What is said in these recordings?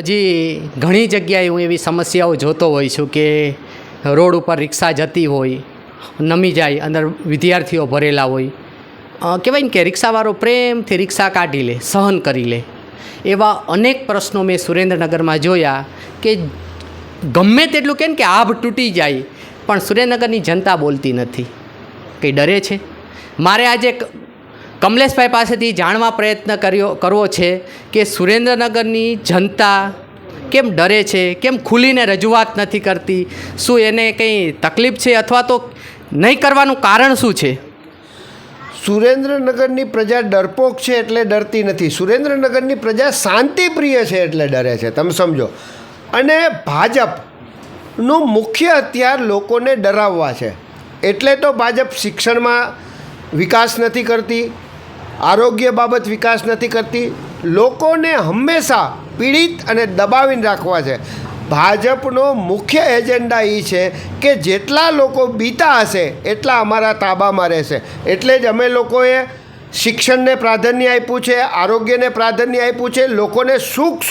હજી ઘણી જગ્યાએ હું એવી સમસ્યાઓ જોતો હોઉં છું કે રોડ ઉપર રિક્ષા જતી હોય, નમી જાય, અંદર વિદ્યાર્થીઓ ભરેલા હોય, કહેવાય ને કે રિક્ષાવાળો પ્રેમથી રિક્ષા કાઢી લે, સહન કરી લે. એવા અનેક પ્રશ્નો મેં સુરેન્દ્રનગરમાં જોયા કે ગમે તેટલું કહે ને કે આભ તૂટી જાય, પણ સુરેન્દ્રનગરની જનતા બોલતી નથી, કંઈ ડરે છે. મારે આજે કમલેશભાઈ પાસેથી જાણવા પ્રયત્ન કરવો છે કે સુરેન્દ્રનગરની જનતા કેમ ડરે છે, કેમ ખુલીને રજૂઆત નથી કરતી, શું એને કંઈ તકલીફ છે અથવા તો નહીં કરવાનું કારણ શું છે? સુરેન્દ્રનગરની પ્રજા ડરપોક છે એટલે ડરતી નથી. સુરેન્દ્રનગરની પ્રજા શાંતિપ્રિય છે એટલે ડરે છે, તમે સમજો. અને ભાજપનું મુખ્ય હથિયાર લોકોને ડરાવવા છે. એટલે તો ભાજપ શિક્ષણમાં વિકાસ નથી કરતી, આરોગ્ય બાબત વિકાસ નથી કરતી, લોકોને હંમેશા પીડિત અને દબાવીને રાખવા છે. ભાજપનો મુખ્ય એજન્ડા એ છે કે જેટલા લોકો બીતા હશે એટલા અમારા તાબામાં રહેશે. એટલે જ અમે લોકોએ શિક્ષણને પ્રાધાન્ય આપ્યું છે, આરોગ્યને પ્રાધાન્ય આપ્યું છે, લોકોને સુખ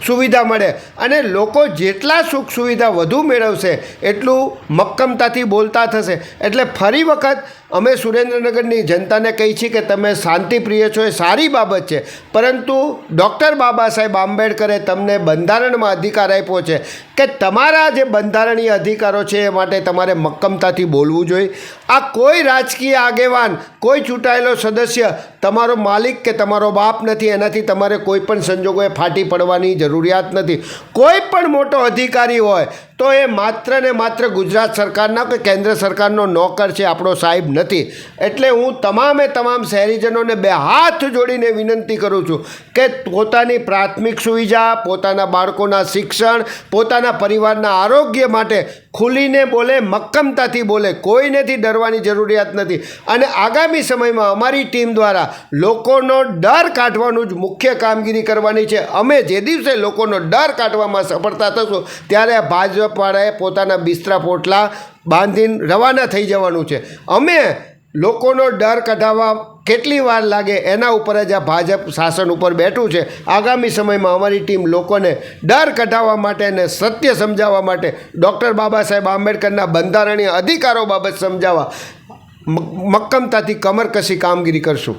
સુવિધા મળે, અને લોકો જેટલા સુખ સુવિધા વધુ મેળવશે એટલું મક્કમતાથી બોલતા થશે. એટલે ફરી વખત અમે સુરેન્દ્રનગરની જનતાને કહી છીએ કે તમે શાંતિપ્રિય છો, એ સારી બાબત છે, પરંતુ ડૉક્ટર બાબા સાહેબ આંબેડકરે તમને બંધારણમાં અધિકાર આપ્યો છે કે તમારા જે બંધારણીય અધિકારો છે એ માટે તમારે મક્કમતાથી બોલવું જોઈએ. આ કોઈ રાજકીય આગેવાન, કોઈ ચૂંટાયેલો સદસ્ય તમારો માલિક કે તમારો બાપ નથી, એનાથી તમારે કોઈ પણ સંજોગોએ ફાટી પડવાની જરૂરિયાત નથી. કોઈ પણ મોટો અધિકારી હોય તો એ માત્ર ને માત્ર ગુજરાત સરકારના કે કેન્દ્ર સરકારનો નોકર છે, આપણો સાહેબ નથી. એટલે હું તમામ શહેરીજનોને બે હાથ જોડીને વિનંતી કરું છું કે પોતાની પ્રાથમિક સુવિધા, પોતાના બાળકોના શિક્ષણ, પોતાના પરિવારના આરોગ્ય માટે ખુલીને બોલે, મક્કમતાથી બોલે. કોઈનેથી ડરવાની જરૂરિયાત નથી. અને આગામી સમયમાં અમારી ટીમ દ્વારા લોકોનો ડર કાઢવાનું જ મુખ્ય કામગીરી કરવાની છે. અમે જે દિવસે લોકોનો ડર કાઢવામાં સફળતા થશું ત્યારે ભાજપવાળાએ પોતાના બિસ્તરા પોટલા બાંધીને રવાના થઈ જવાનું છે. અમે લોકોનો ડર કઢાવવા કેટલી વાર લાગે એના ઉપર જ આ ભાજપ શાસન ઉપર બેઠું છે. આગામી સમયમાં અમારી ટીમ લોકોને ડર કઢાવવા માટે અને સત્ય સમજાવવા માટે, ડૉક્ટર બાબા સાહેબ આંબેડકરના બંધારણીય અધિકારો બાબત સમજાવવા મક્કમતાથી કમર કસી કામગીરી કરશું.